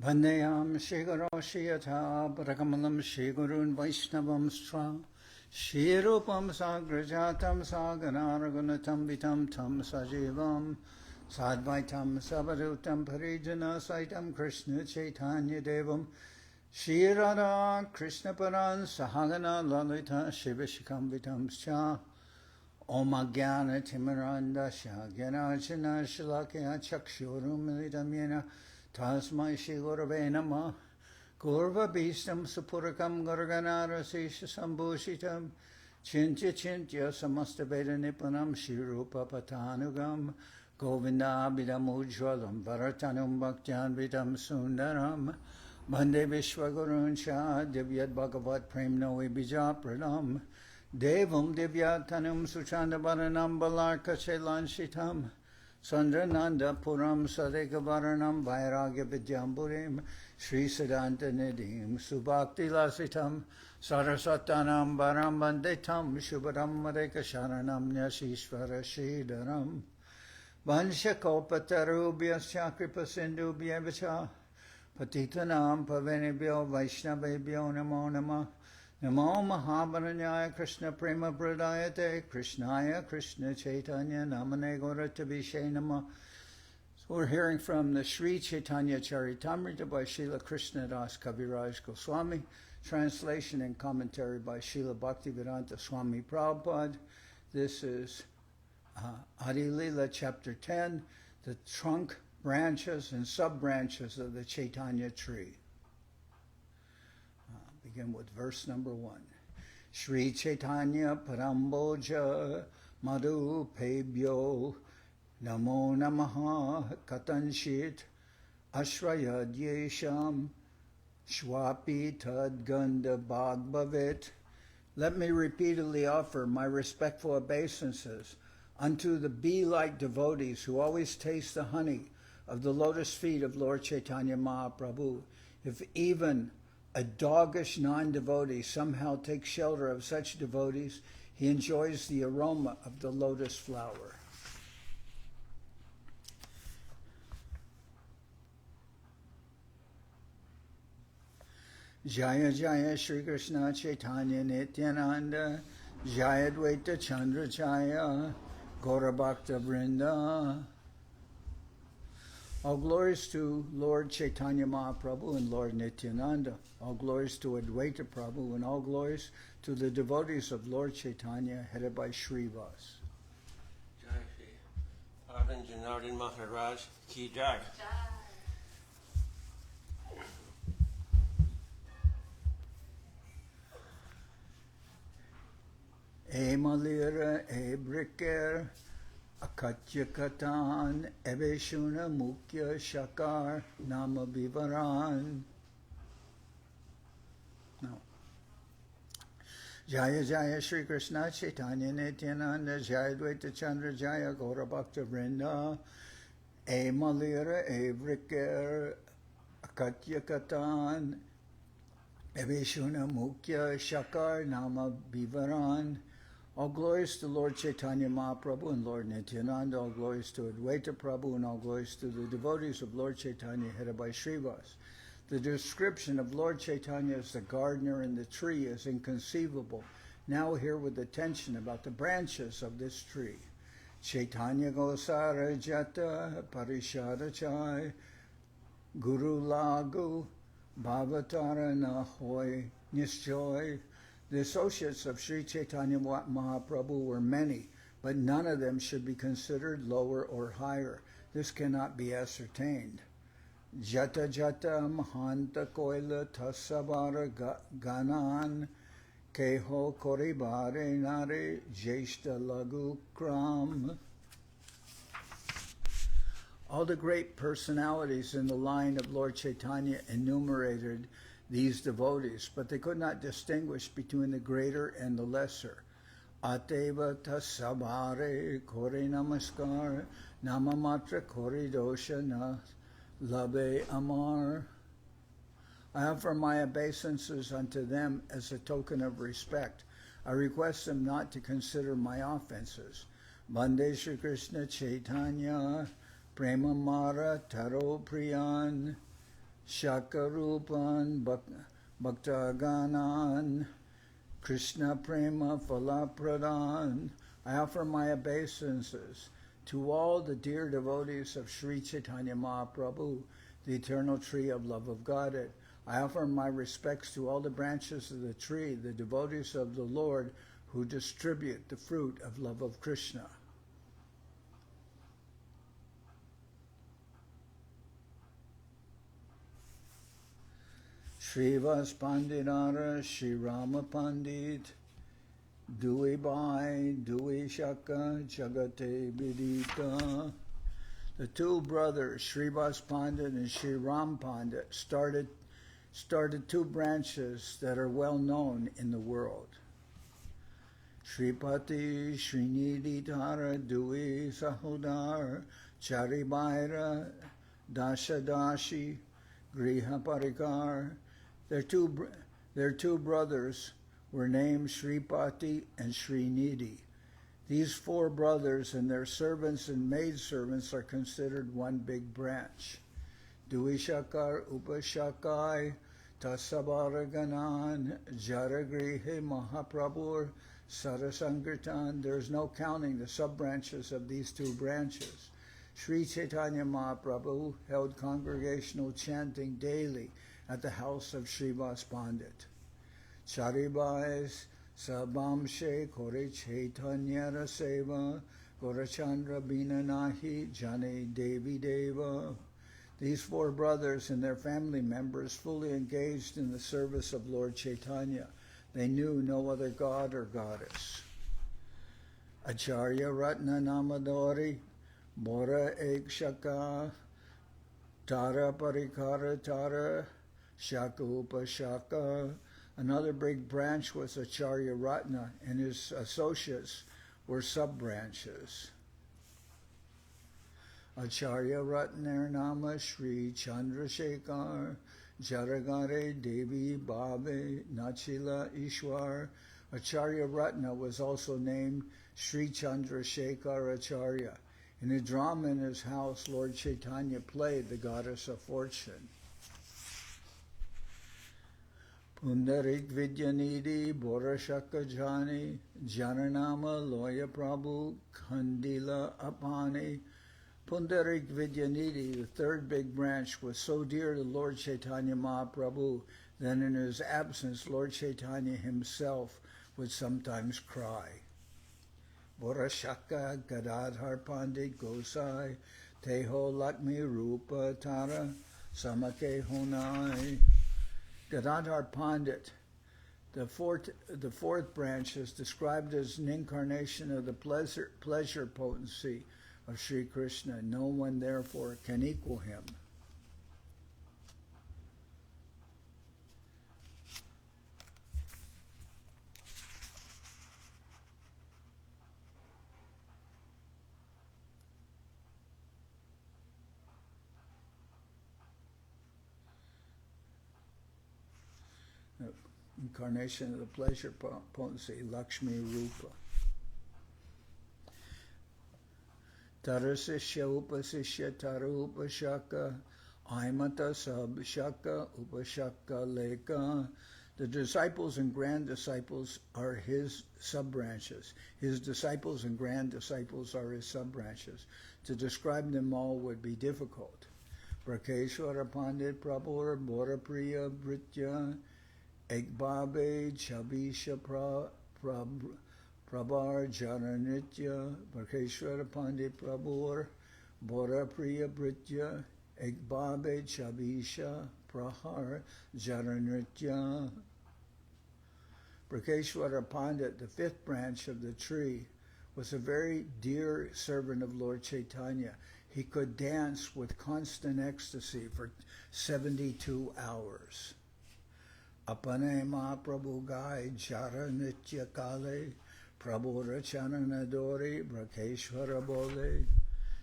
Vandeyam Shri Guru Shri Yatha Parakamalam Shri Gurun Vaishnavam Stra Shri Rupam Sagrajatam Saganaragunatam Vitam Tam Sajivam Sadvaitam Sabadutam Parijana Saitam Krishna Chaitanya Devam Shri Radha Krishna Paran Sahagana Lalita Shivashikam Vitam Scha Om Agyana Timirandasya Gyanachana Shalakya Chakshurum Militam Yena Tasmai Shri Gurave Namah Gurva Bhistam Supurakam Gurganara Sesha Sambhushitam Chintya Chintya Samasta Veda Nipunam Shri Rupa Patanugam Govinda Abhidam Ujwalam Bharatanum Bhaktyan Vidam Sundaram Bhande Vishwagurun Shah Divyat Bhagavat Premno Bija Pranam Devam Divyatanum Suchanda Baranam Balarka Shailanshitam Sandrananda Puram Sadekavaranam Vairagya Vidyamburim Sri Siddhanta Nidhim Subhakti Lasitam Saraswatanam Varam Bandetam Shubharam Madeka Sharanam Nyashishvara Shridaram Vanshakopatarubyasya Kripasindubhya Vacha Patitanam Pavenibhyo Vaishnavebhyo Namo Namah Namo Mahabaranyaya Krishna Prema Pradayate Krishnaya Krishna Chaitanya Namane Gauratavishe Nama. So we're hearing from the Sri Chaitanya Charitamrita by Srila Krishnadas Kaviraj Goswami, translation and commentary by Srila Bhaktivedanta Swami Prabhupad. This is Adi-lila chapter 10, the trunk, branches, and sub-branches of the Chaitanya tree. Begin with verse number 1. Sri Chaitanya Paramboja Madhu Pebhyo Namo Namaha Katanshit Ashrayadyesham Shwapi Tadganda Bhagbavet. Let me repeatedly offer my respectful obeisances unto the bee-like devotees who always taste the honey of the lotus feet of Lord Chaitanya Mahaprabhu. If even a doggish non-devotee somehow takes shelter of such devotees, he enjoys the aroma of the lotus flower. Jaya Jaya Sri Krishna Chaitanya Nityananda Jaya Dvaita Chandra Jaya Gaura Bhakta Vrinda. All glories to Lord Chaitanya Mahaprabhu and Lord Nityananda. All glories to Advaita Prabhu and all glories to the devotees of Lord Chaitanya headed by Srivas. Jai Shri Pavan Janardan Maharaj Ki Jai. E malira e bricker Akatyakatan Eveshuna Mukya Shakar Nama Vivaran. No. Jaya Jaya Sri Krishna Chaitanya Nityananda Jaya Dvaita Chandra Jaya Gaura Bhakta Vrinda. E Malira E Vriker Akatyakatan Eveshuna Mukya Shakar Nama Vivaran. All glories to Lord Chaitanya Mahaprabhu and Lord Nityananda. All glories to Advaita Prabhu and all glories to the devotees of Lord Chaitanya headed by Srivas. The description of Lord Chaitanya as the gardener and the tree is inconceivable. Now hear with attention about the branches of this tree. Chaitanya Gosara Jata Parishada Chai Guru Lagu Bhavatara Nahoy Nisjoy. The associates of Sri Chaitanya Mahaprabhu were many, but none of them should be considered lower or higher. This cannot be ascertained. Jata Jata Mahanta Koila Tasavara Ganan Keho Koribare Nare Jeshta Lagu Kram. All the great personalities in the line of Lord Chaitanya enumerated these devotees, but they could not distinguish between the greater and the lesser. Ateva tasabare kore namaskar namamatra kore dosha na labe amar. I offer my obeisances unto them as a token of respect. I request them not to consider my offenses. Vande Shri Krishna Chaitanya Prema Mara Taro Priyan Shakarupan Bhaktaganan Krishna Prema Phalapradan. I offer my obeisances to all the dear devotees of Sri Chaitanya Mahaprabhu, the eternal tree of love of Godhead. I offer my respects to all the branches of the tree, the devotees of the Lord who distribute the fruit of love of Krishna. Srivas Panditara, Sri Rama Pandit, Dui Bai, Dui Shaka, Jagate Vidita. The two brothers, Srivas Pandit and Sri Ram Pandit, started two branches that are well known in the world. Sripati, Srinidhi Tara, Dui Sahodar, Charibaira, Dashadashi, Griha Parikar. Their two brothers were named Sripati and Srinidhi. These four brothers and their servants and maidservants are considered one big branch. Duishakar Upashakai Tasabaraganan Jaragrihe Mahaprabhu Sarasankirtan. There is no counting the sub-branches of these two branches. Sri Chaitanya Mahaprabhu held congregational chanting daily at the house of Srivas Pandit. Charibais Sabamshe Kore Chaitanya Seva Gorachandra Bina Nahi Jane Devi Deva. These four brothers and their family members fully engaged in the service of Lord Chaitanya. They knew no other god or goddess. Acharya Ratna Namadori Bora Ekshaka Tara Parikara Tara Shaka Upashaka. Another big branch was Acharya Ratna, and his associates were sub-branches. Acharya Ratna Nama Sri Chandrasekhar Jaragare Devi Bhabe Nachila Ishwar. Acharya Ratna was also named Sri Chandrasekhar Acharya. In a drama in his house, Lord Chaitanya played the goddess of fortune. Pundarik Vidyanidhi Borashaka Jani Janarnama Loya Prabhu Khandila Apani. Pundarik Vidyanidhi, the third big branch, was so dear to Lord Chaitanya Mahaprabhu that in his absence Lord Chaitanya himself would sometimes cry. Borashaka Gadadhar Pandit Gosai Teho Lakmi Rupa Tara Samake Honai. Gadadhar Pandit, the fourth branch, is described as an incarnation of the pleasure potency of Sri Krishna. No one, therefore, can equal him. Incarnation of the pleasure potency, Lakshmi Rupa. Tarasishya Upasishya Taru Upashaka Aimata Sab Shaka Upashaka Leka. The disciples and grand disciples are his sub-branches. His disciples and grand disciples are his sub-branches. To describe them all would be difficult. Brakeshwara Pandit Prabhu Borapriya Britya Ekbabe Chabisha Prabhar Jananitya Bharkeshwara Pandit Prabhur Bora Priya Britya Ekbabe Chabisha Prahar Jananitya. Bharkeshwara Pandit, the fifth branch of the tree, was a very dear servant of Lord Chaitanya. He could dance with constant ecstasy for 72 hours. Apane Mahaprabhu Gai Jara Nitya Kale Prabhu Rachananadori Brakeshwara Bole.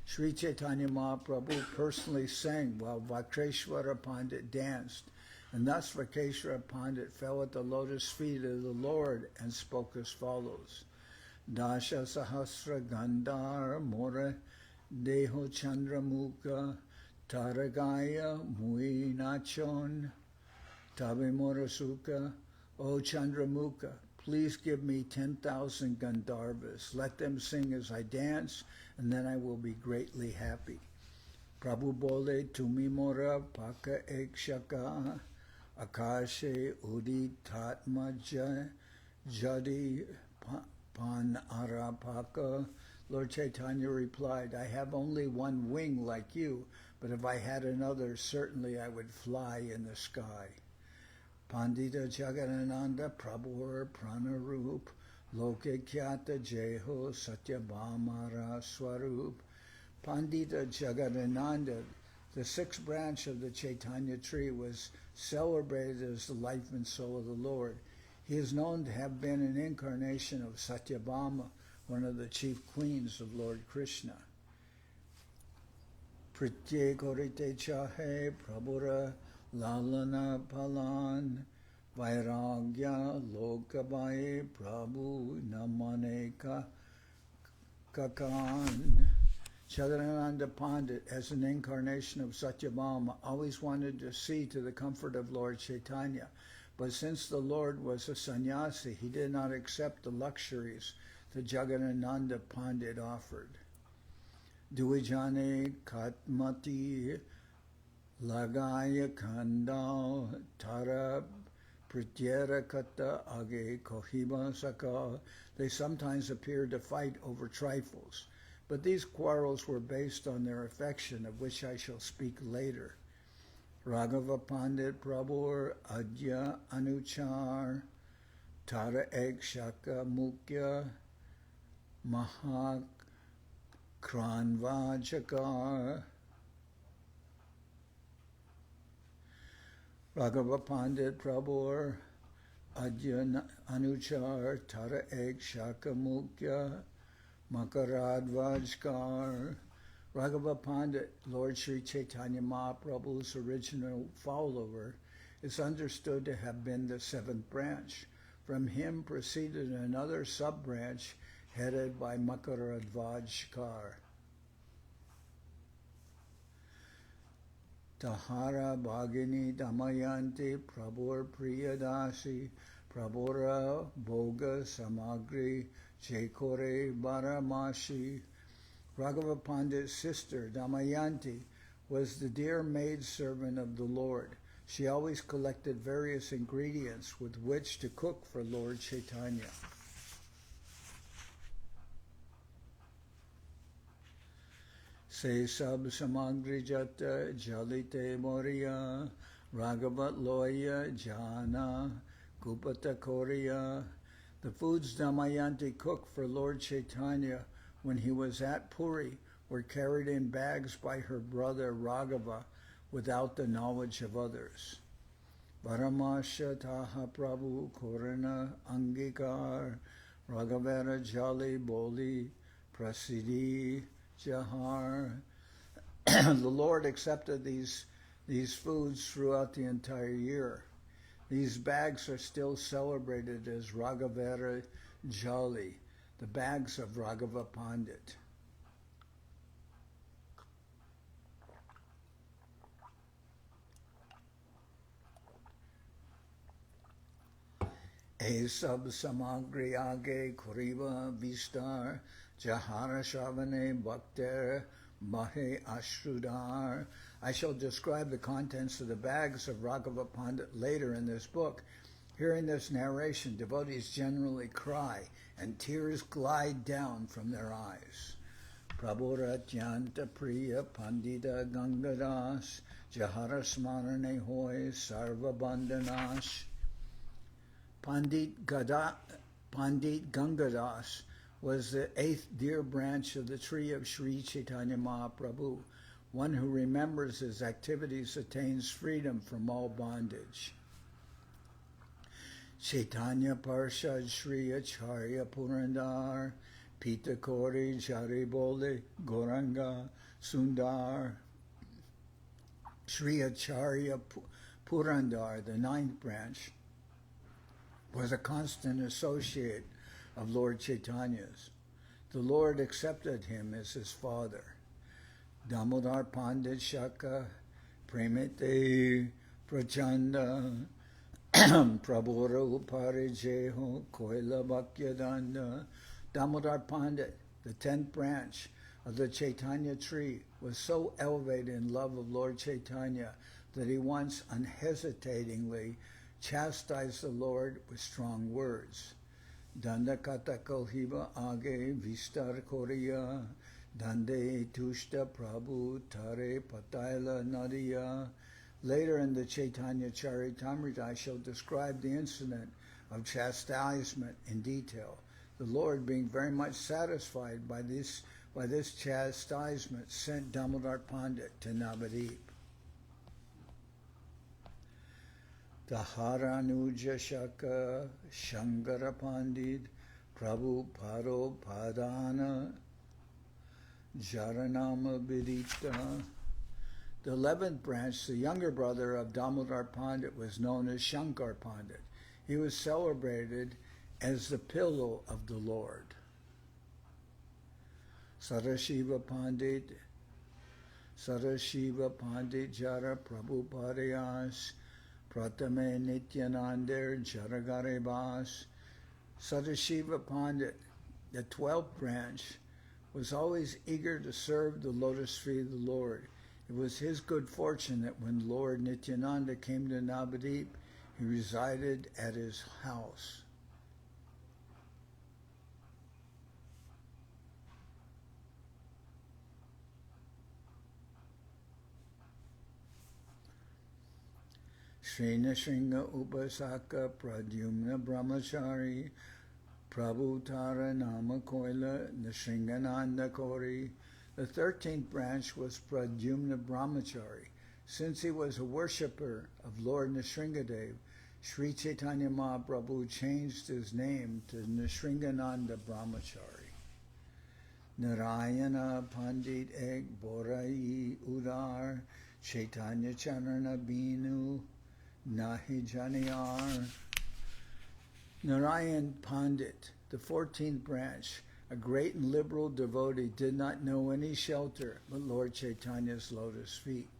Sri Chaitanya Mahaprabhu personally sang while Vakreshwara Pandit danced, and thus Vakreshwara Pandit fell at the lotus feet of the Lord and spoke as follows. Dasha Sahasra Gandhar Mora Deho Chandramukha Taragaya Mui Nachon Tabimorasuka O Chandramukha, please give me 10,000 Gandharvas. Let them sing as I dance, and then I will be greatly happy. Prabhu bole tumi mora paka ekshaka akashe udi tatma jadi pan arapaka. Lord Chaitanya replied, I have only one wing like you, but if I had another, certainly I would fly in the sky. Pandita Jagadananda Prabhur Pranarup Loke Kyata Jeho Satyabhamara Swarup. Pandita Jagadananda, the sixth branch of the Chaitanya tree, was celebrated as the life and soul of the Lord. He is known to have been an incarnation of Satyabhama, one of the chief queens of Lord Krishna. Pritye Korite Chahe Prabhura Lalana Palan Vairagya Lokabaye Prabhu Namaneka Kakan. Jagadananda Pandit, as an incarnation of Satyabhama, always wanted to see to the comfort of Lord Chaitanya, but since the Lord was a sannyasi, he did not accept the luxuries that Jagadananda Pandit offered. Duijane Katmati Lagaya Kandal Tara Pratyera Kata Age Kohiba Saka. They sometimes appeared to fight over trifles, but these quarrels were based on their affection, of which I shall speak later. Raghava Pandit Prabhur Adya Anuchar Tara Ek Shaka Mukya Mahak Kranvajakar. Raghava Pandit Prabhur Adya Anuchar Tara Ek Shaka Mukya Makaradvajkar. Raghava Pandit, Lord Sri Chaitanya Mahaprabhu's original follower, is understood to have been the seventh branch. From him proceeded another sub-branch headed by Makaradvajkar. Tahara Bhagini Damayanti Prabhur Priyadasi Prabhura Bhoga Samagri Jekore Baramashi. Raghava Pandit's sister, Damayanti, was the dear maidservant of the Lord. She always collected various ingredients with which to cook for Lord Chaitanya. Se sab samagri jata jalite moria Raghavat loya jana kupata koria. The foods Damayanti cooked for Lord Chaitanya when he was at Puri were carried in bags by her brother Raghava without the knowledge of others. Varamasya taha prabhu korana angikar Raghavera jali boli prasidi jahar. The Lord accepted these foods throughout the entire year. These bags are still celebrated as Raghavera jali, the bags of Raghava Pandit. E sab samagri age kuriva vistar jahara shavane bhakter mahe ashrudar. I shall describe the contents of the bags of Raghava Pandit later in this book. Hearing this narration, devotees generally cry and tears glide down from their eyes. Prabhuratyanta priya pandita gangadas jahara smarane hoy sarva bandhanash. Pandit Gangadas was the eighth dear branch of the tree of Sri Chaitanya Mahaprabhu. One who remembers his activities attains freedom from all bondage. Chaitanya Parshad Sri Acharya Purandar Pita Kori Jaribole Goranga Sundar. Sri Acharya Purandar, the ninth branch, was a constant associate of Lord Chaitanya's. The Lord accepted him as his father. Damodar Pandit Shaka, Premite Prachanda, Prabhura Uparijeho, Koila Bhaktivedanta. Damodar Pandit, the 10th branch of the Chaitanya tree, was so elevated in love of Lord Chaitanya that he once unhesitatingly chastised the Lord with strong words. Dandakata Kalhiba Age Vistar Korea, Dande Tushta Prabhu Tare Pataila Nadiya. Later in the Chaitanya Charitamrita, I shall describe the incident of chastisement in detail. The Lord, being very much satisfied by this chastisement, sent Damodar Pandit to Navadip. Taharanuja Shaka Shankara Pandit Prabhu Paro Padana Jaranama Vidita. The 11th branch, the younger brother of Damodar Pandit, was known as Shankar Pandit. He was celebrated as the pillow of the Lord. Sarashiva Pandit Jara Prabhupadayas Pratame Nityanandar Jaragarebas. Sadashiva Pandit, the 12th branch, was always eager to serve the lotus feet of the Lord. It was his good fortune that when Lord Nityananda came to Navadip, he resided at his house. Sri Nrsinga Upasaka Pradyumna Brahmachari Prabhutara Nama Koila Nrsingananda Kori. The 13th branch was Pradyumna Brahmachari. Since he was a worshipper of Lord Nrsingadev, Sri Chaitanya Mahaprabhu changed his name to Nrsingananda Brahmachari. Narayana Pandit Ek Borai Udar Chaitanya Charana Binu Nahi Janiyar. Narayan Pandit, the 14th branch, a great and liberal devotee, did not know any shelter but Lord Chaitanya's lotus feet.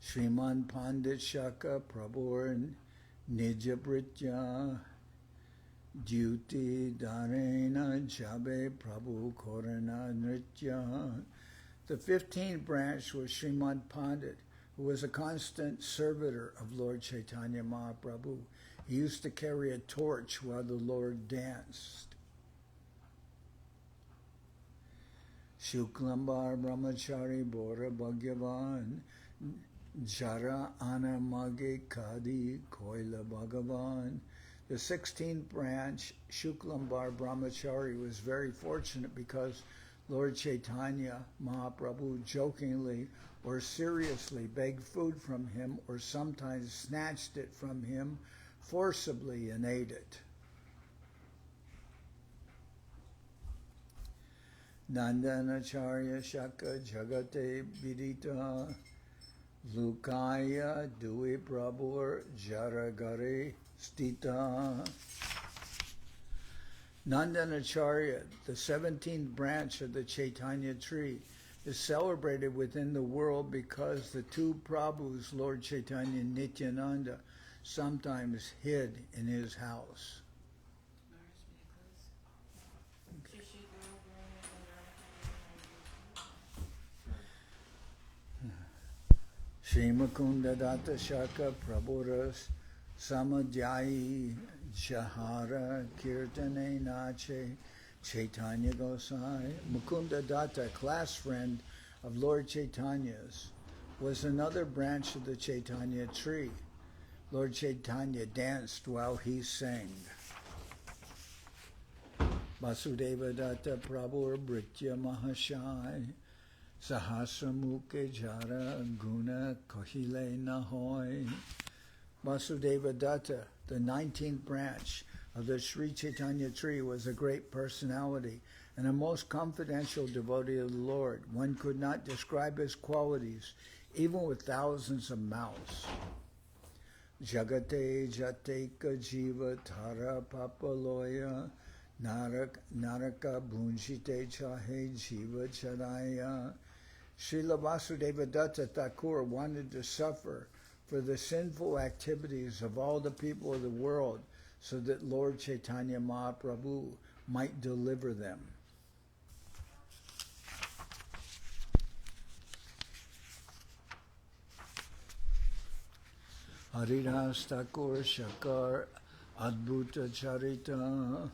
Sriman Pandit Shaka Prabhur Nijabritya Duty Dharena Jabe Prabhu Korana Nritya. The 15th branch was Srimad Pandit, who was a constant servitor of Lord Chaitanya Mahaprabhu. He used to carry a torch while the Lord danced. Shuklambar Brahmachari Bora Bhagyavan Jara Anamage Kadi Koila Bhagavan. The 16th branch, Shuklambar Brahmachari, was very fortunate because Lord Chaitanya Mahaprabhu jokingly or seriously begged food from him or sometimes snatched it from him forcibly and ate it. Nandanacharya Shaka Jagate Vidita Lukaya Dui Prabhur Jaragare Stita. Nandanacharya, the 17th branch of the Chaitanya tree, is celebrated within the world because the two Prabhus, Lord Chaitanya and Nityananda, sometimes hid in his house. Shri Mukunda Datta Shaka Prabhuras Samadhyayi Jahara Kirtane Nache Chaitanya Gosai. Mukunda Datta, class friend of Lord Chaitanya's, was another branch of the Chaitanya tree. Lord Chaitanya danced while he sang. Vasudeva Datta Prabhu Britya Mahashai Sahasramukhe Jara Guna Kohile Nahoy. Vasudeva Datta, the 19th branch of the Sri Chaitanya tree, was a great personality and a most confidential devotee of the Lord. One could not describe his qualities, even with thousands of mouths. Jagate Jateka Jiva Tara Papaloya Naraka Bhunjite Chahe Jiva Charaya. Srila Vasudevadatta Thakur wanted to suffer for the sinful activities of all the people of the world so that Lord Chaitanya Mahaprabhu might deliver them. Haridas Thakur Shakar Adbhuta Charita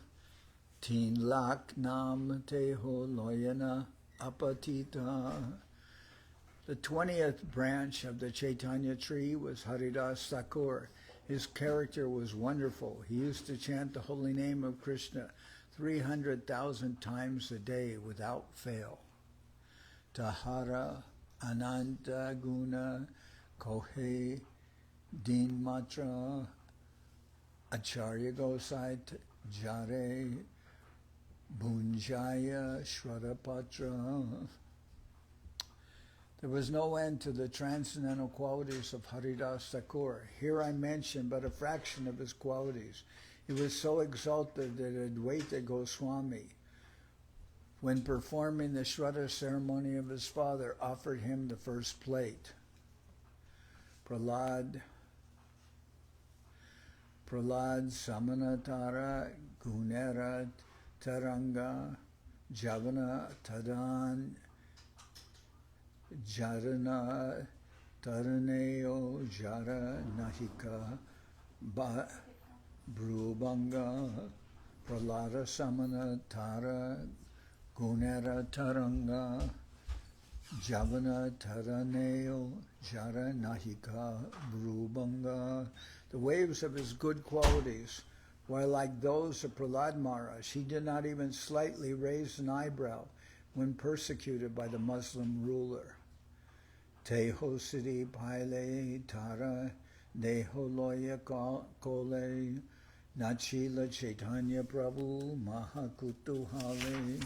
Teen Lak Nam Teho Loyana Apatita. The 20th branch of the Chaitanya tree was Haridas Thakur. His character was wonderful. He used to chant the holy name of Krishna 300,000 times a day without fail. Tahara Ananta Guna Kohe Din Matra Acharya Gosai Jare Bunjaya Shradapatra. There was no end to the transcendental qualities of Haridas Thakur. Here I mention but a fraction of his qualities. He was so exalted that Advaita Goswami, when performing the Shraddha ceremony of his father, offered him the first plate. Prahlad Samanatara Gunera Taranga Javana Tadan Jarana Taraneo Jara Nahika Brubanga Prahlada Samana Tara Gunera Taranga Javana Taraneo Jara Nahika Brubanga. The waves of his good qualities, while like those of Prahlad Maharaj, he did not even slightly raise an eyebrow when persecuted by the Muslim ruler. Teho Siddhi Paile Tara Neho Loya Kole Nachila Chaitanya Prabhu Mahakutuhale.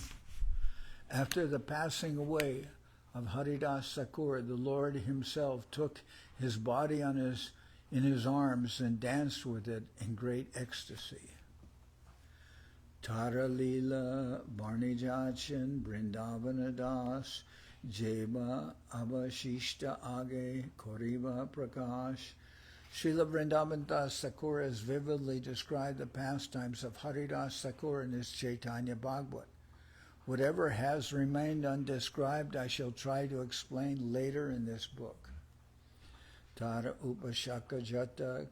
After the passing away of Haridas Thakur, the Lord himself took his body in his arms and danced with it in great ecstasy. Adi-lila Barnijachan Brindavana Das Jeba Abashishta Age Koriva Prakash. Srila Vrindavan Das Thakur has vividly described the pastimes of Haridas Thakur in his Chaitanya Bhagavat. Whatever has remained undescribed, I shall try to explain later in this book. Tara Upashaka Jata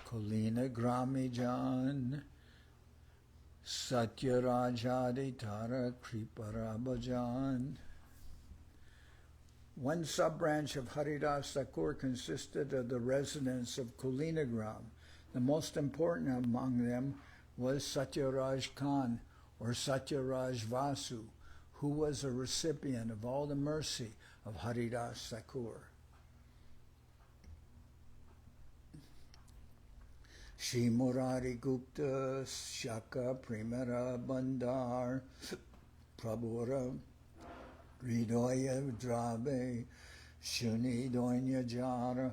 Kolina Gramijan Satyarajadi Tara Kriparabajan. One sub-branch of Haridas Thakur consisted of the residents of Kulinagram. The most important among them was Satyaraj Khan, or Satyaraj Vasu, who was a recipient of all the mercy of Haridas Thakur. Shri Murari Gupta Shaka Primera Bandar Prabhura Hridoya Drabe Shuni Doinya Jara.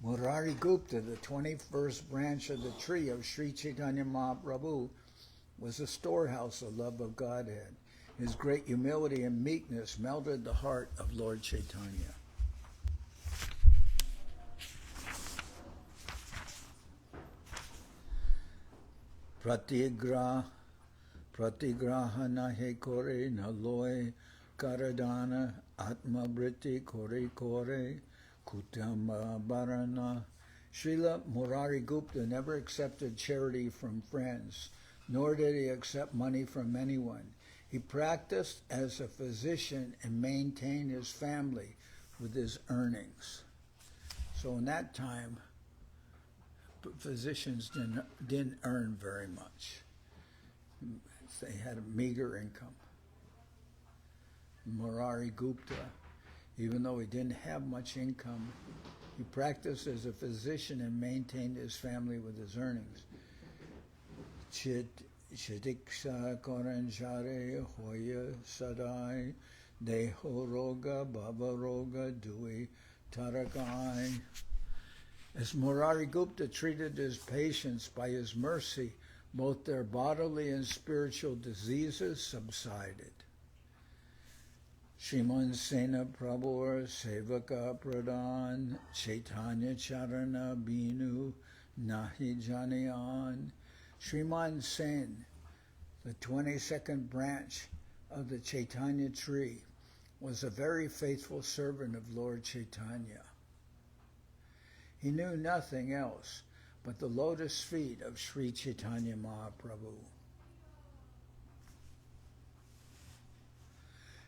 Murari Gupta, the 21st branch of the tree of Sri Chaitanya Mahaprabhu, was a storehouse of love of Godhead. His great humility and meekness melted the heart of Lord Chaitanya. Pratigraha nahe kore naloy karadana atma briti kore kore kutama barana. Srila Murari Gupta never accepted charity from friends, nor did he accept money from anyone. He practiced as a physician and maintained his family with his earnings. So in that time, physicians didn't earn very much. They had a meager income. Murari Gupta, even though he didn't have much income, he practiced as a physician and maintained his family with his earnings. Chidiksha Koranjare Hoya Sadai Deho Roga Baba Roga Dui Tarakai. As Murari Gupta treated his patients by his mercy, both their bodily and spiritual diseases subsided. Shriman Sena Prabhu Sevaka Pradhan Chaitanya Charana Binu Nahi Janayan. Shriman Sen, the 22nd branch of the Chaitanya tree, was a very faithful servant of Lord Chaitanya. He knew nothing else but the lotus feet of Sri Chaitanya Mahaprabhu.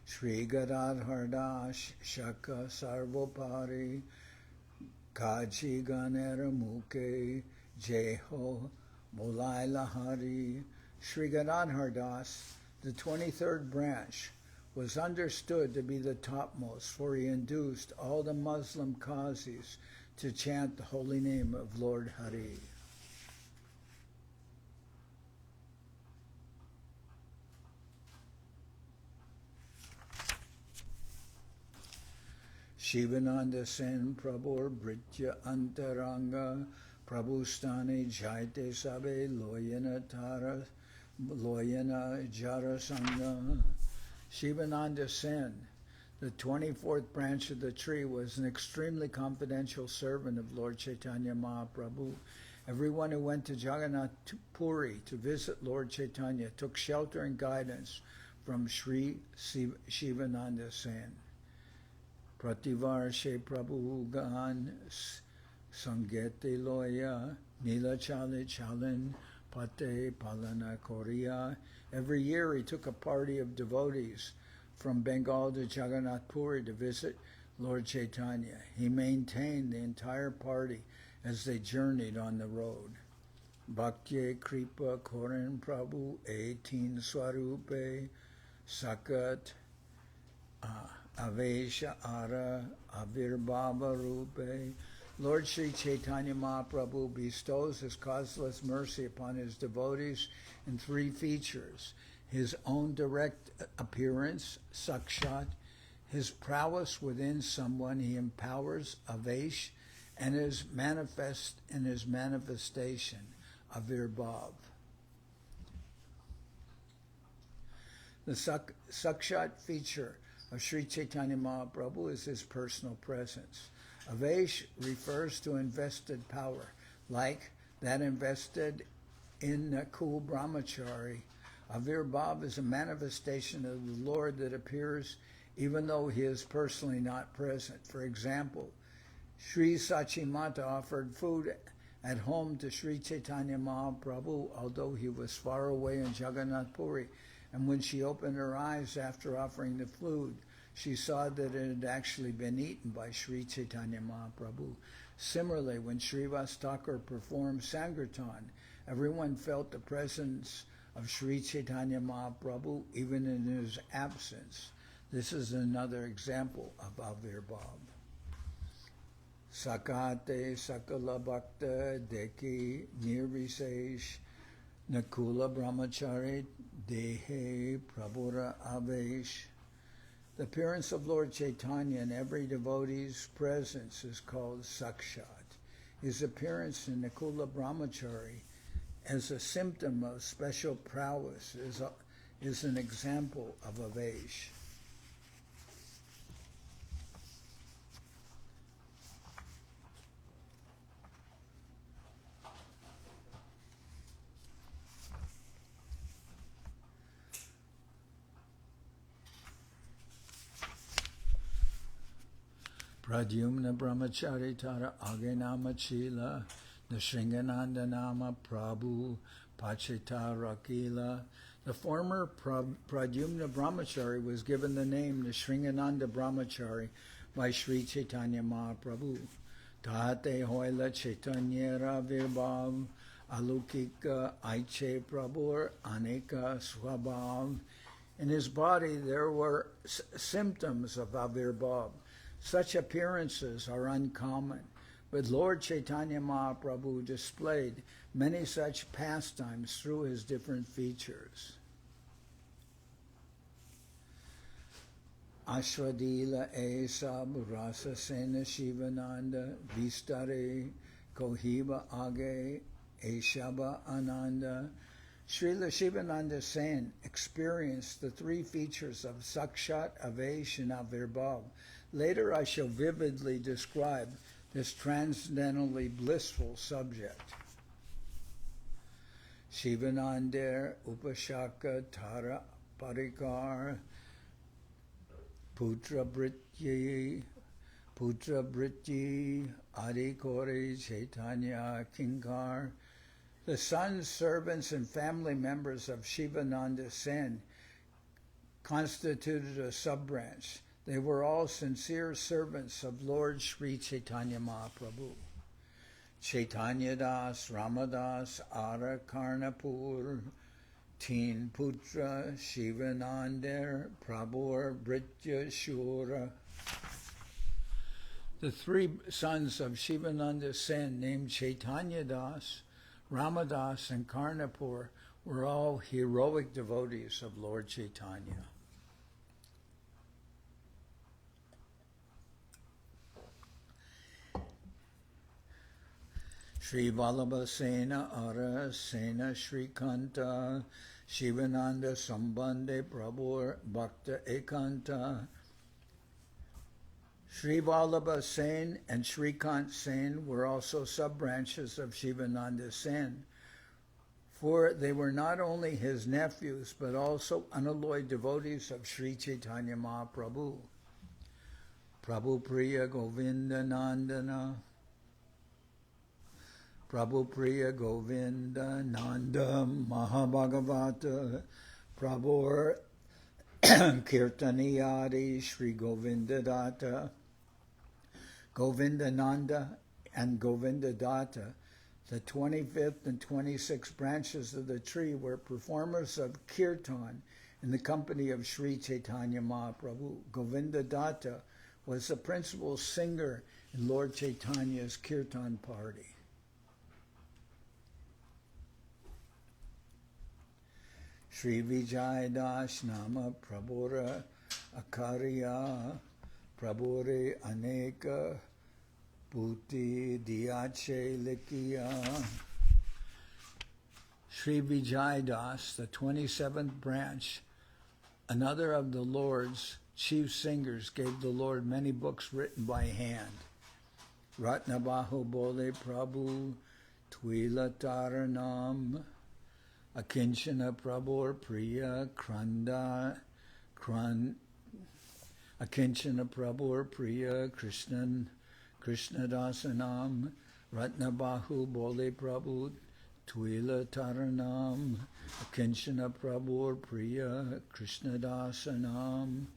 Sri Gadadhar Das Shaka Sarvopari Kachi Ganera Mukhe Jeho Molai Lahari. Sri Gadadhar Das, the 23rd branch, was understood to be the topmost, for he induced all the Muslim Qazis to chant the holy name of Lord Hari. Shivananda Sen Prabhu Britya Antaranga Prabhustani Jaite Sabe Loyana Jarasanga. Shivananda Sen, the 24th branch of the tree, was an extremely confidential servant of Lord Chaitanya Mahaprabhu. Everyone who went to Jagannath Puri to visit Lord Chaitanya took shelter and guidance from Sri Shivananda Sen. Prativarshe Prabhu Gan Sangete Loya Nila Chale Chalin Pate Palana Korea. Every year he took a party of devotees from Bengal to Jagannath Puri to visit Lord Chaitanya. He maintained the entire party as they journeyed on the road. Bhakti Kripa Koran Prabhu 18 Swarupe Sakat Avesha Ara Avirbhava Rupe. Lord Sri Chaitanya Mahaprabhu bestows his causeless mercy upon his devotees in 3 features: his own direct appearance, sakshat, his prowess within someone he empowers, avesh, and his manifestation, avirbhav. The sakshat feature of Sri Chaitanya Mahaprabhu is his personal presence. Avesh refers to invested power, like that invested in Nakul Brahmachari. Avirbhav is a manifestation of the Lord that appears even though he is personally not present. For example, Sri Sachimata offered food at home to Sri Chaitanya Mahaprabhu, although he was far away in Jagannath Puri. And when she opened her eyes after offering the food, she saw that it had actually been eaten by Sri Chaitanya Mahaprabhu. Similarly, when Srivas Thakur performed Sankirtan, everyone felt the presence of Sri Chaitanya Mahaprabhu even in his absence. This is another example of Avirbhav. Sakate Sakala Bhakta Deki Nirvisesh Nakula Brahmachari Dehe Prabhura Avesh. The appearance of Lord Chaitanya in every devotee's presence is called sakshat. His appearance in Nakula Brahmachari as a symptom of special prowess is an example of avesh. Pradyumna Brahmachari Tara Agenama Chila Nishringananda Nama Prabhu Pachita Rakila. The former Pradyumna Brahmachari was given the name Nishringananda Brahmachari by Sri Chaitanya Mahaprabhu. Tahate Hoila Chaitanya Ravirbhav Alukika Aiche Prabhur Aneka Swabhav. In his body there were symptoms of Avirbhav. Such appearances are uncommon, but Lord Chaitanya Mahaprabhu displayed many such pastimes through his different features. Ashwadila Esab Rasa Sena Shivananda Vistare Kohiba Age Eshaba Ananda. Srila Shivananda Sen experienced the three features of Sakshat, Avesh, and Avirbhav. Later I shall vividly describe this transcendently blissful subject. Shivananda Upashaka Tara Parikar Putra Brityi Adi Kori Chaitanya Kinkar. The sons, servants, and family members of Shivananda Sen constituted a sub-branch. They were all sincere servants of Lord Sri Chaitanya Mahaprabhu. Chaitanya Das, Ramadas, Ara Karnapur, Teen Putra, Shivananda, Prabhur, Britya, Shura. The three sons of Shivananda Sen, named Chaitanya Das, Ramadas, and Karnapur, were all heroic devotees of Lord Chaitanya. Sri Vallabha Sena Ara Sena Sri Kanta Shivananda Sambandhe Prabhu Bhakta Ekanta. Sri Vallabha Sen and Srikant Sen were also sub-branches of Shivananda Sen, for they were not only his nephews but also unalloyed devotees of Sri Chaitanya Mahaprabhu. Prabhu Priya Govinda Nandana Prabhu Priya Govinda Nanda Mahabhagavata Prabhu Kirtaniyadi Sri Govinda Datta. Govinda Nanda and Govinda Datta, the 25th and 26th branches of the tree, were performers of kirtan in the company of Sri Chaitanya Mahaprabhu. Govinda Datta was the principal singer in Lord Chaitanya's kirtan party. Sri Vijay Das Nama Prabhura Akarya Prabhure Aneka Bhuti Diache Likiya. Sri Vijay Das, the 27th branch, another of the Lord's chief singers, gave the Lord many books written by hand. Ratnabahu Bole Prabhu Twila Taranam Akinchana Prabhu Priya Kranda Akinchana Prabhu Priya Krishnadasanam Ratnabahu Bole Prabhu Twila Taranam Akinchana Prabhu Priya Krishnadasanam.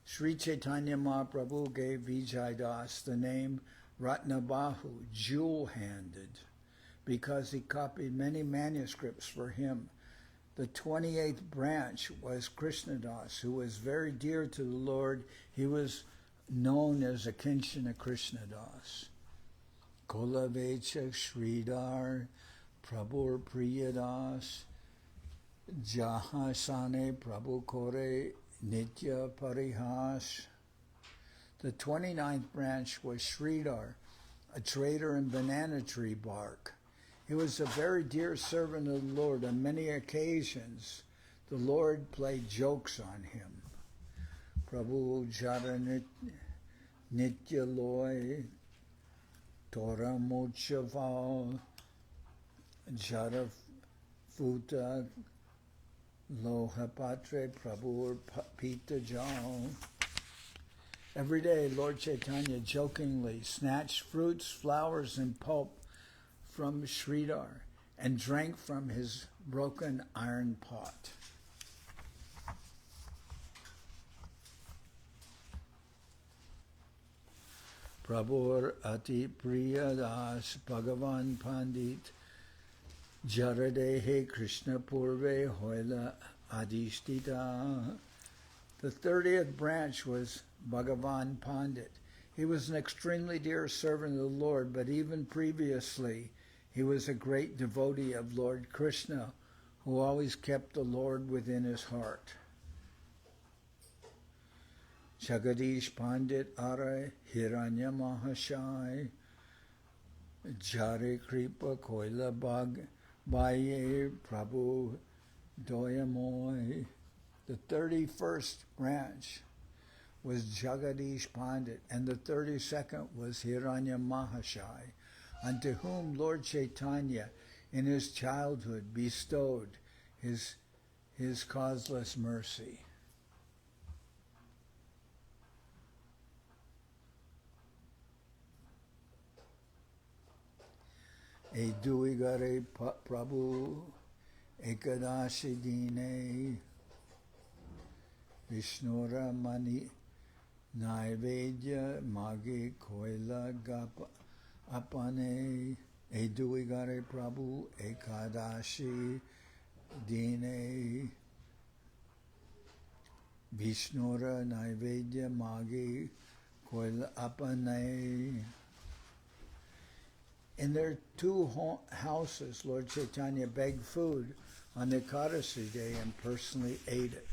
Sri Chaitanya Mahaprabhu gave Vijay Das the name Ratnabahu, jewel-handed, because he copied many manuscripts for him. The 28th branch was Krishnadas, who was very dear to the Lord. He was known as Akinchana Krishnadas. Kolavecha Sridhar Prabhu Priyadas Jahasane Prabhu Kore Nitya Parihas. The 29th branch was Sridhar, a trader in banana tree bark. He was a very dear servant of the Lord. On many occasions, the Lord played jokes on him. Prabhu Jara Nitya Loy Torah Mochaval Jara Futa Lohapatre Prabhu Pita Jal. Every day, Lord Chaitanya jokingly snatched fruits, flowers, and pulp from Sridhar and drank from his broken iron pot. Prabhu Ati Priya Das Bhagavan Pandit Jaradehe Krishna Purve Hoila Adishtita. The 30th branch was Bhagavan Pandit. He was an extremely dear servant of the Lord, but even previously, he was a great devotee of Lord Krishna, who always kept the Lord within his heart. Jagadish Pandit Ara Hiranya Mahashai Jare Kripa Koila Bag Baye Prabhu Doyamoy. The 31st branch was Jagadish Pandit, and the 32nd was Hiranya Mahashai, unto whom Lord Chaitanya in his childhood bestowed his causeless mercy. Eduigare Prabhu Ekadashi Dine Vishnura Mani Naivedya Magi Koila Gap Apane Eduigare Prabhu Ekadashi Dine Vishnura Naivedya Magi Koila Apane. In their two houses, Lord Chaitanya begged food on the Ekadasi day and personally ate it.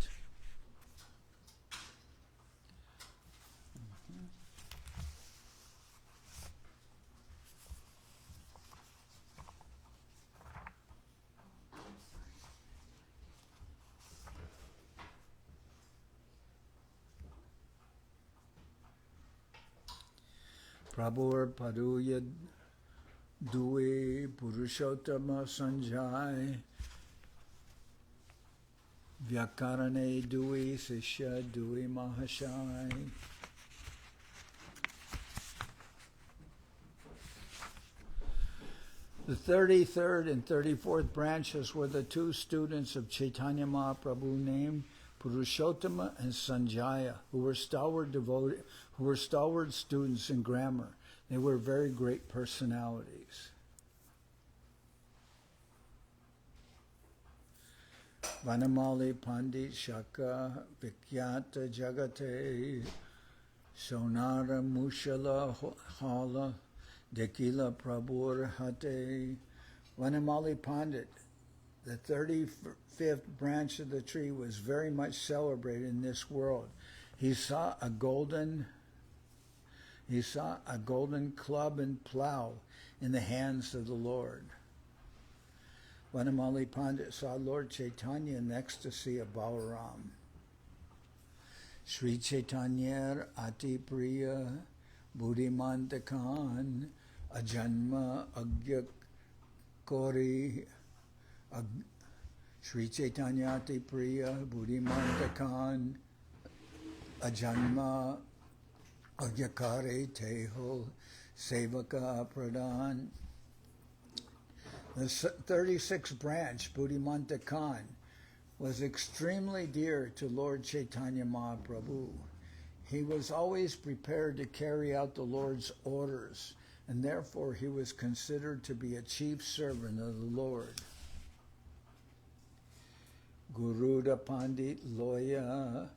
Prabhu Paduya Dui Purushottama Sanjay Vyakarane Dui Sishya Dui Mahashai. The 33rd and 34th branches were the two students of Chaitanya Mahaprabhu named Purushottama and Sanjaya, who were stalwart students in grammar. They were very great personalities. Vanamali Pandit Shaka Vikyata Jagate Sonara Mushala Hala Dekila Prabhur Hate. Vanamali Pandit, the 35th branch of the tree, was very much celebrated in this world. He saw a golden club and plow in the hands of the Lord. Vanamali Pandit saw Lord Chaitanya in ecstasy of Balaram. Sri Chaitanya Ati Priya Buddhimantakan Ajanma Agya Kori Sri Chaitanya Ati Priya Buddhimantakan Ajanma Agyakare Teho Sevaka Pradhan. The 36th branch, Buddhimanta Khan, was extremely dear to Lord Chaitanya Mahaprabhu. He was always prepared to carry out the Lord's orders, and therefore he was considered to be a chief servant of the Lord. Guruda Pandit Loya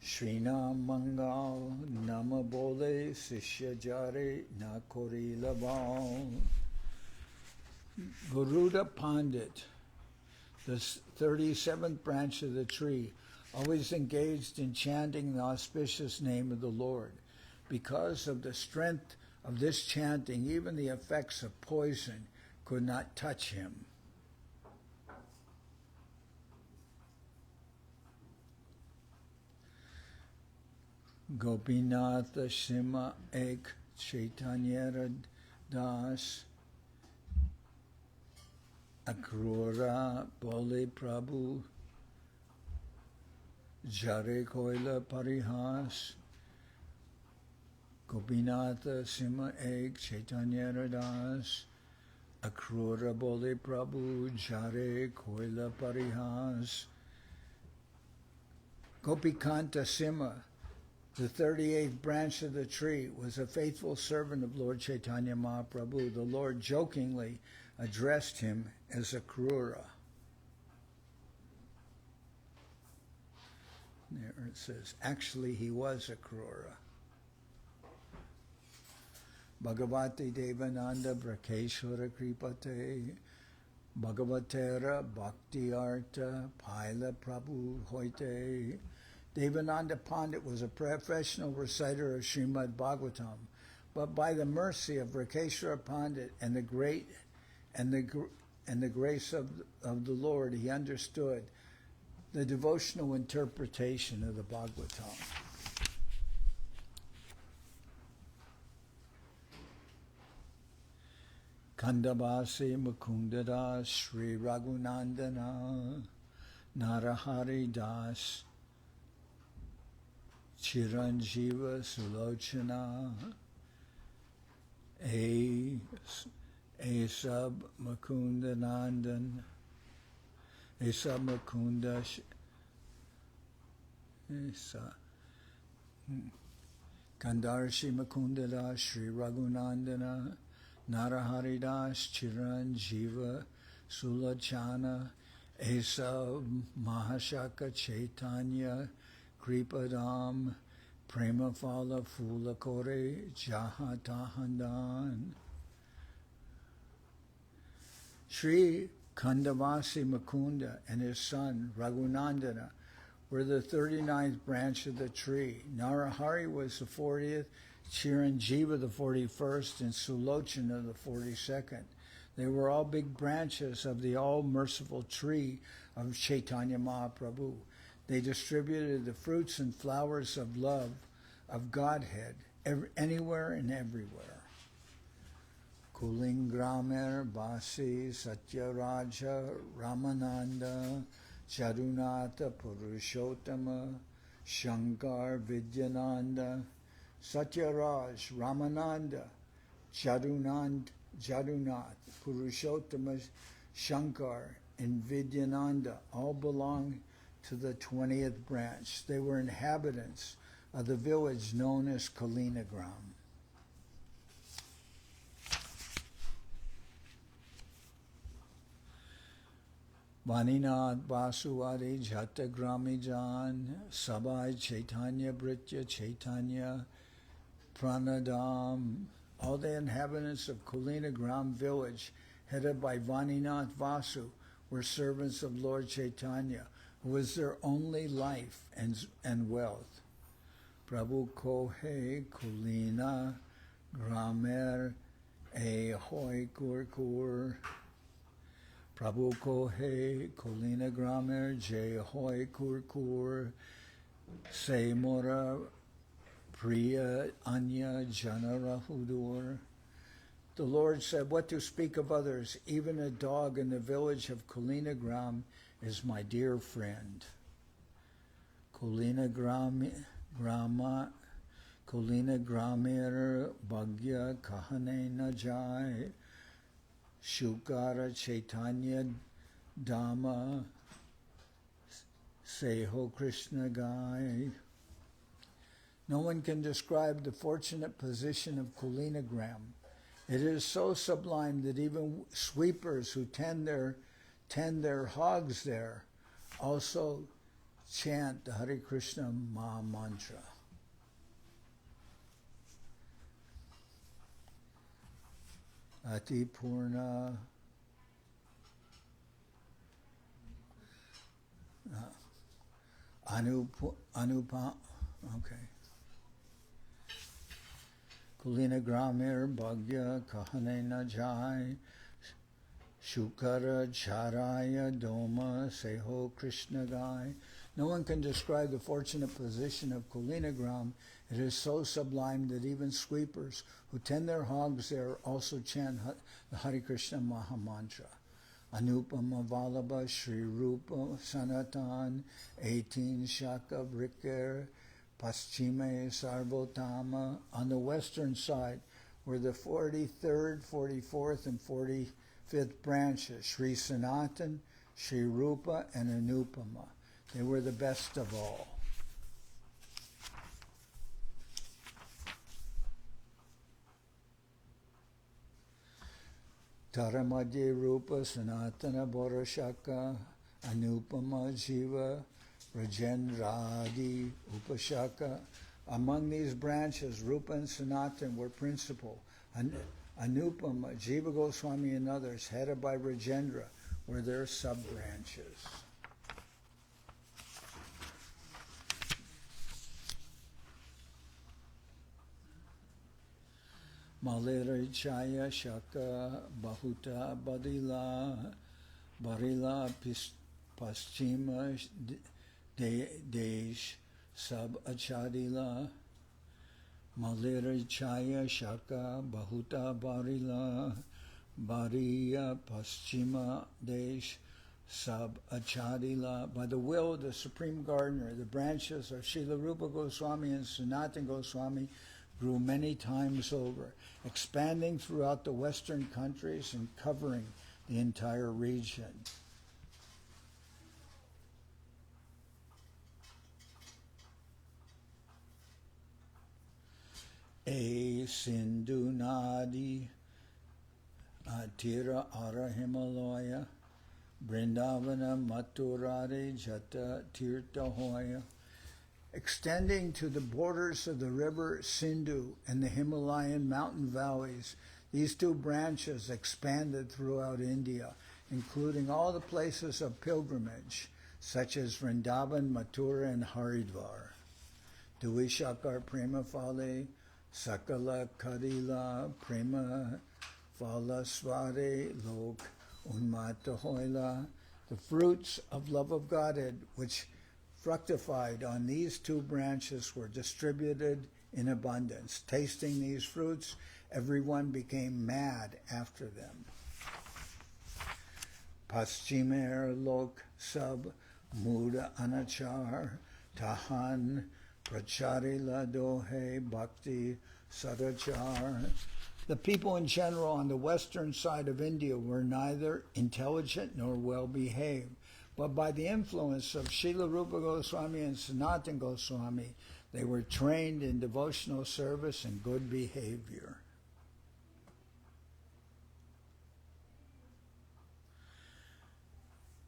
Srinam Mangal Namabole Sishya Jare Nakori Labal. Guruda Pandit, the 37th branch of the tree, always engaged in chanting the auspicious name of the Lord. Because of the strength of this chanting, even the effects of poison could not touch him. Gopinath Sima Ek Chaitanya Das Akrura Bole Prabhu Jare Koila Parihas. Gopinatha Sima Ek Chaitanya Das Akrura Bole Prabhu Jare Koila Parihas. Gopikanta Sima, the 38th branch of the tree, was a faithful servant of Lord Chaitanya Mahaprabhu. The Lord jokingly addressed him as a Krura. There it says, actually he was a Krura. Bhagavati Devananda Brakeshwara Kripate Bhagavatera Bhakti Arta Paila Prabhu Hoite. Devananda Pandit was a professional reciter of Srimad Bhagavatam. But by the mercy of Rakeshwara Pandit and the grace of the Lord, he understood the devotional interpretation of the Bhagavatam. Kandavasi Mukundadas Sri Raghunandana Narahari Das Chiranjiva Sulochana Asab Mukundanandan Asab Mukunda Kandarshi Mukundada Sri Raghunandana Naraharidas Chiranjiva Sulachana Asab Mahashaka Chaitanya Kripadam Premafala Fulakore Jahatahandan. Sri Kandavasi Mukunda and his son Raghunandana were the 39th branch of the tree. Narahari was the 40th, Chiranjiva the 41st, and Sulochana the 42nd. They were all big branches of the all-merciful tree of Chaitanya Mahaprabhu. They distributed the fruits and flowers of love of Godhead anywhere and everywhere. Kulingramer Basi Satyaraja Ramananda Jadunata Purushottama Shankar Vidyananda. Satyaraj, Ramananda, Jadunath, Purushottama, Shankar, and Vidyananda all belong to the 20th branch. They were inhabitants of the village known as Kalinagram. Vaninath Vasuvadi Jatagramijan Sabai Chaitanya Britya Chaitanya Pranadam. All the inhabitants of Kalinagram village, headed by Vaninath Vasu, were servants of Lord Chaitanya, who was their only life and wealth. Prabhu Kohe Kulina Gramer E Hoi Kur Prabhu Kohe Kulina Gramer Je Hoi Kur Se Mora Priya Anya Janara Hudur. The Lord said, what to speak of others? Even a dog in the village of Kulinagram is my dear friend. Kulinagram Kulinagramir Bhagya Kahane Najai Shukara Chaitanya Dhamma Seho Krishna Gai. No one can describe the fortunate position of Kulinagram. It is so sublime that even sweepers who tend their hogs there also chant the Hare Krishna Maha Mantra. Ati Purna Anupa. Okay. Kulinagramir Bhagya Kahane Najai Shukara Charaya Doma Seho Krishna Gai. No one can describe the fortunate position of Kulinagram. It is so sublime that even sweepers who tend their hogs there also chant the Hare Krishna Maha Mantra. Anupama Vallabha Sri Rupa Sanatan 18 Shaka Vriker Paschime Sarvotama. On the western side were the 43rd, 44th, and 45th branches, Sri Sanatan, Sri Rupa, and Anupama. They were the best of all. Taramadye Rupa Sanatana Borashaka Anupama Jiva Rajendradi Upashaka. Among these branches, Rupa and Sanatan were principal. Anupama, Jiva Goswami, and others, headed by Rajendra, were their sub-branches. Malira Chaya Shaka Bahuta Badila Barila Paschima Desh Sab Achadila Malira Chaya Shaka Bahuta Barila Bariya Paschima Desh Sab Achadila. By the will of the Supreme Gardener, the branches of Srila Rupa Goswami and Sanatana Goswami grew many times over, expanding throughout the Western countries and covering the entire region. A Sindhu Nadi Atira Ara Himalaya Vrindavana Mathurare Jata Tirtha Hoya. Extending to the borders of the river Sindhu and the Himalayan mountain valleys, these two branches expanded throughout India, including all the places of pilgrimage, such as Vrindavan, Mathura, and Haridwar. Duishakar Prema Fale, Sakala Kadila, Prema Fala Sware, Lok Unmata Hoila. The fruits of love of Godhead, which fructified on these two branches, were distributed in abundance. Tasting these fruits, everyone became mad after them. Paschimer Lok Sab Muda Anachar Tahan Pracharila Dohe Bhakti Sadachar. The people in general on the western side of India were neither intelligent nor well behaved, but by the influence of Srila Rupa Goswami and Sanatana Goswami, they were trained in devotional service and good behavior.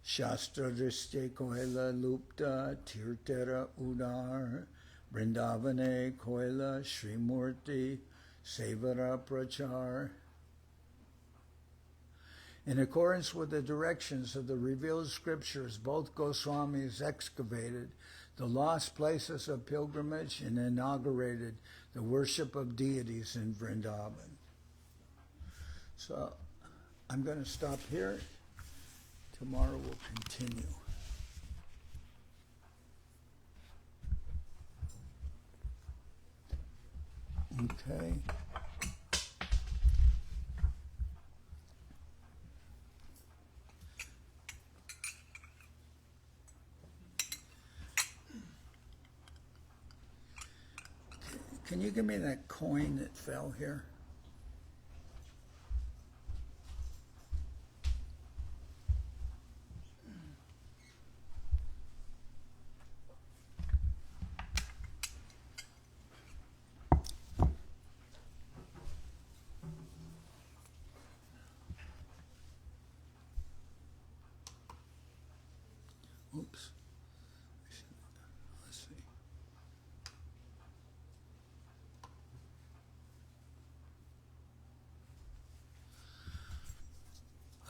Shastra Drishti Koila Lupta Tirtera Udar Vrindavane Koila Srimurti Sevara Prachar. In accordance with the directions of the revealed scriptures, both Goswamis excavated the lost places of pilgrimage and inaugurated the worship of deities in Vrindavan. So I'm going to stop here. Tomorrow we'll continue. Okay. Can you give me that coin that fell here? Oops. Let's see.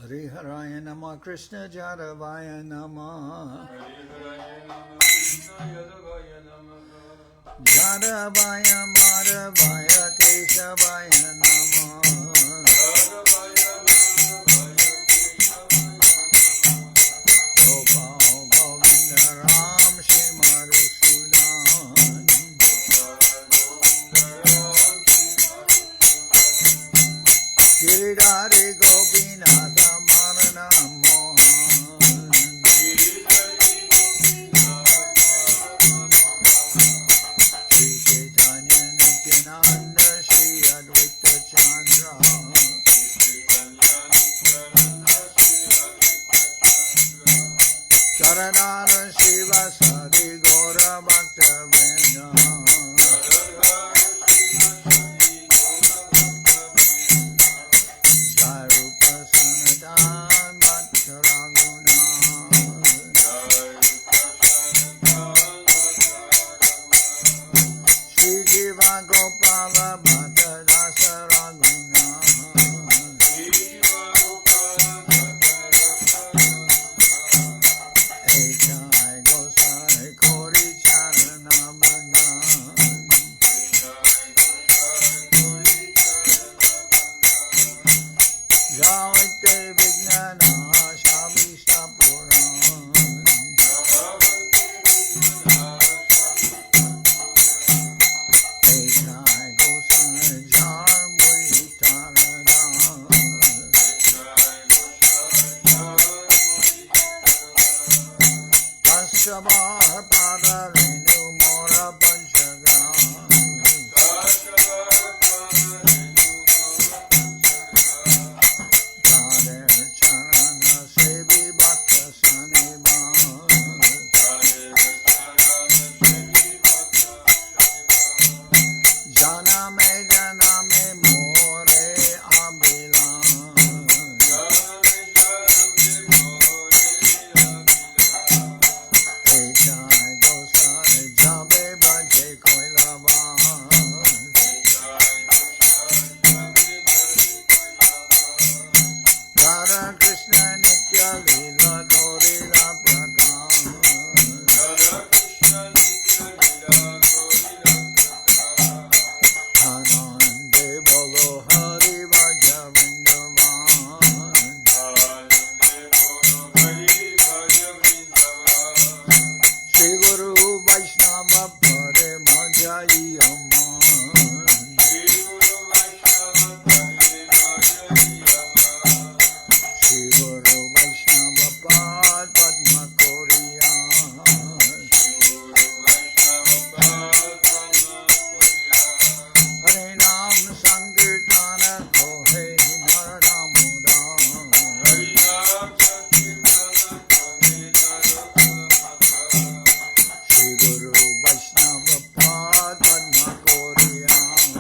Hariharaya Nama Krishna Jadavaya Nama Jadavaya Madhavaya Keshavaya Nama Gopal Govinda Ram Shri Madhusudan Giridhari Gopinatha Marana Mohan Sri Chaitanya Nityananda Sri Advaita Chandra Charanara Shiva Sadi Gora Bhaktivedanta Sarupa Sanatan Bhattaraguna Sri Jiva Gopala Bhatta Dasa Raguna Ekai Gosai Kori Charana Dashavar Pada Renu Mora Panchagram Radhe Charana Sevi Bhakta Sanivan Jana me more Abhilan Hey Jai Gosai Jabe Bhaje Koilavan Radha Krishna Nitya Lila Gaurila Pradhan Anande Bolo Hari Bhaja Vrindavan Shri Guru Vaishnava Pare Majai Aman Shri Guru Vaishnava Pad Padma Koriyan Hare Nam Sankirtana Kohe Naramudan Shri Guru Vaishnava Pad Padma Koriyan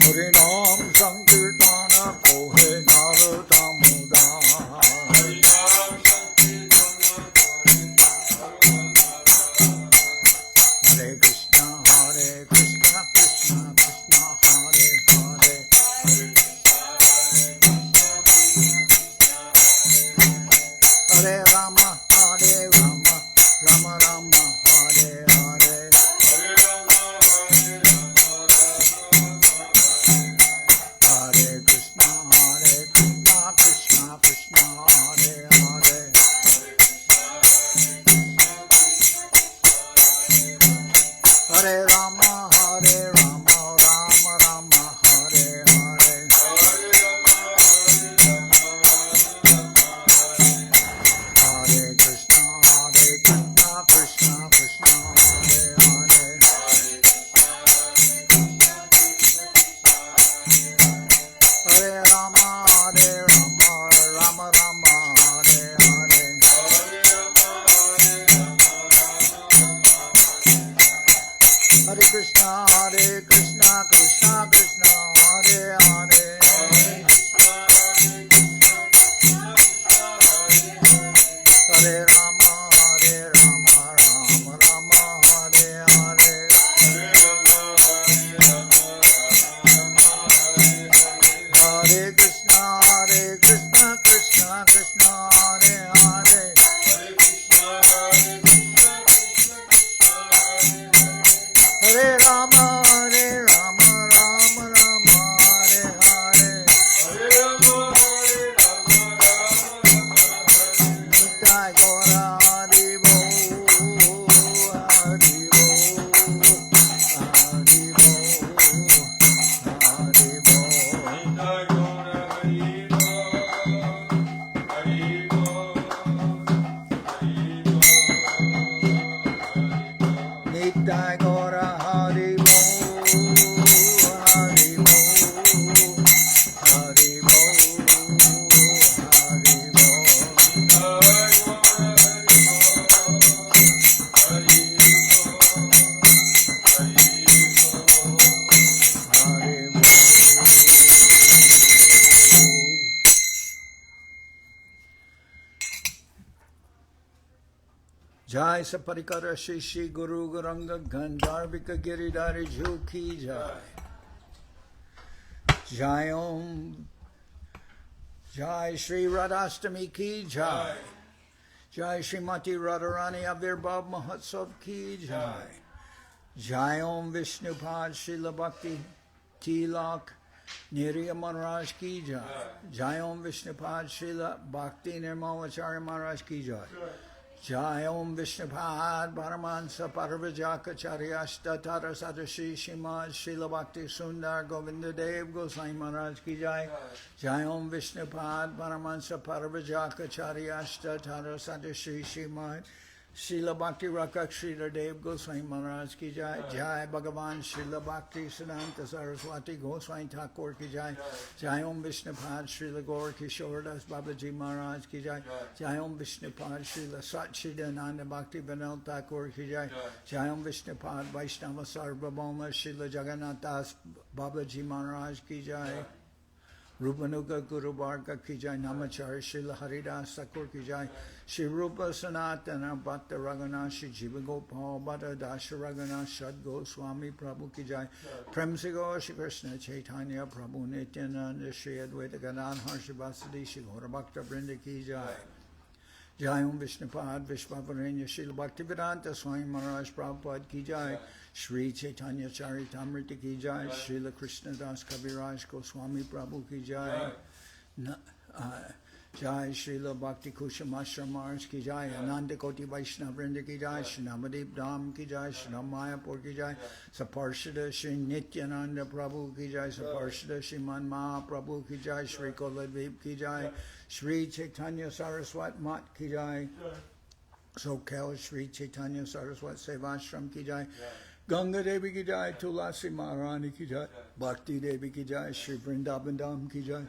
Hare Nam Sankirtana Kohe Naramudan Hare Krishna, Krishna Krishna Hare Hare Hare Rama, Rama Rama, Hare Hare Hare Krishna, Krishna Krishna Hare Hare Hare Rama, Rama Rama, Hare Hare Hare Krishna, Krishna Krishna Hare Hare Hare Rama, Rama Rama, Hare Hare Hare Krishna, Krishna Krishna Hare Hare Hare Rama, Rama Rama, Hare Hare Hare Krishna, Krishna Krishna Hare Hare Hare Rama, Rama Rama, Hare Hare Nitai Gora Hari Bo, Hari Bo, Hari Bo, Hari Bo. Nitai Gora Hari Bo, Hari Bo, Hari Bo, Hari Bo. Hari Bo. Jai Saparikara Shri Guru Guranga Gandharvika Giridhari Jhuki Jai Jai Om Jai Shri Radhastami Ki Jai Jai Srimati Radharani Avirbhav Mahotsav Ki Jai Jai Om Vishnupad Srila Bhakti Tilak Niriya Maharaj Ki Jai Jai Om Vishnupad Srila Bhakti Nirmalacharya Maharaj Ki Jai Jai Om Vishnupad Paramansa Parvajakacharya Tara Sadashi Shimad Srila Bhakti Sundar Govinda Dev Goswami Maharaj Ki Jai. Jai Om Vishnupad Paramansa Parvajakacharya Tara Sadashi Shimad Srila Bhakti Rakak Srila Dev Goswami Maharaj Ki Jai. Jai Bhagavan Srila Bhakti Siddhanta Saraswati Goswami Thakur Ki Jai. Jai Om Vishnupad Srila Gaur Kishore Das Babaji Maharaj Ki Jai. Jai Om Vishnupad Srila Satchidananda Bhaktivedanta Thakur Ki Jai. Jai Om Vishnupad Vaishnava Sarvabhauma Srila Jagannath Das Babaji Maharaj Ki Jai. Rupanuga Guru Varga Ki Jai. Namacharya Srila Haridas Thakur Ki Jai. Shri Rupa Sanatana Bhatta Raghunath Shri Jiva Gopal Bhatta Dasha Raghunath Shad Goswami Prabhu Ki Jai. Prem Se Gaur Shri Krishna Chaitanya Prabhu Nityananda Shri Advaita Gadadhar Shri Vasudeva Shri Gaura Bhakta Vrinda Ki Jai. Jai Om Vishnupad Vishwavarenya Srila Bhaktivedanta Swami Maharaj Prabhupad Ki Jai. Sri Chaitanya Charitamrita Ki Jai. Srila Krishnadas Kaviraj Goswami Prabhu Ki Jai. Jai Srila Bhakti Kusham Ashram Maharaj Ki Jai. Ananda Koti Vaishnava Vrinda Ki Jai. Shri Namadev Dham Ki Jai. Shri Mayapur Ki Jai. Saparshada Shri Nityananda Prabhu Ki Jai. Saparshada Shri Man Mahaprabhu Ki Jai. Shri Koladvip Ki Jai. Sri Chaitanya Saraswat Mat Ki Jai. Soquel Sri Chaitanya Saraswat Seva Ashram Ki Jai. Ganga Devi Ki Jai. Tulasi Maharani Ki Jai. Bhakti Devi Ki Jai. Shri Vrindavan Dham Ki Jai.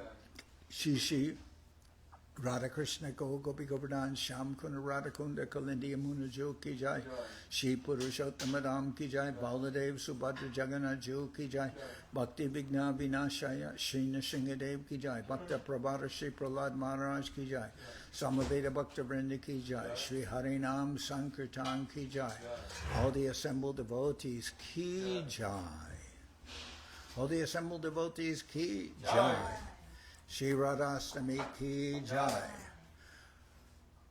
Shri Radha Krishna Gopi Govardhan Sham Kunda Radha Kunda Kalindi Yamuna Jo Ki Jai. Shri Purushottama Dham Ki Jai. Baladev Subhadra Jagannath Jo Ki Jai. Bhakti Vigna Vinashaya Shri Nrsingadev Ki Jai. Bhakta Prabhata Shri Prahlad Maharaj Ki Jai. Samaveda Bhakta Vrinda Ki Jai. Shri Harinam Sankirtan Ki Jai. All the assembled devotees Ki Jai. All the assembled devotees Ki Jai. Shri Radhastami Ki Jai.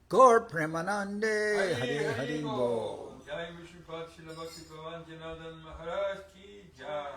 Gaur Premanande Hari Hari Bo. Jai Vishnupad Srila Bhakti Pavan Janardan Maharaj Ki Jai.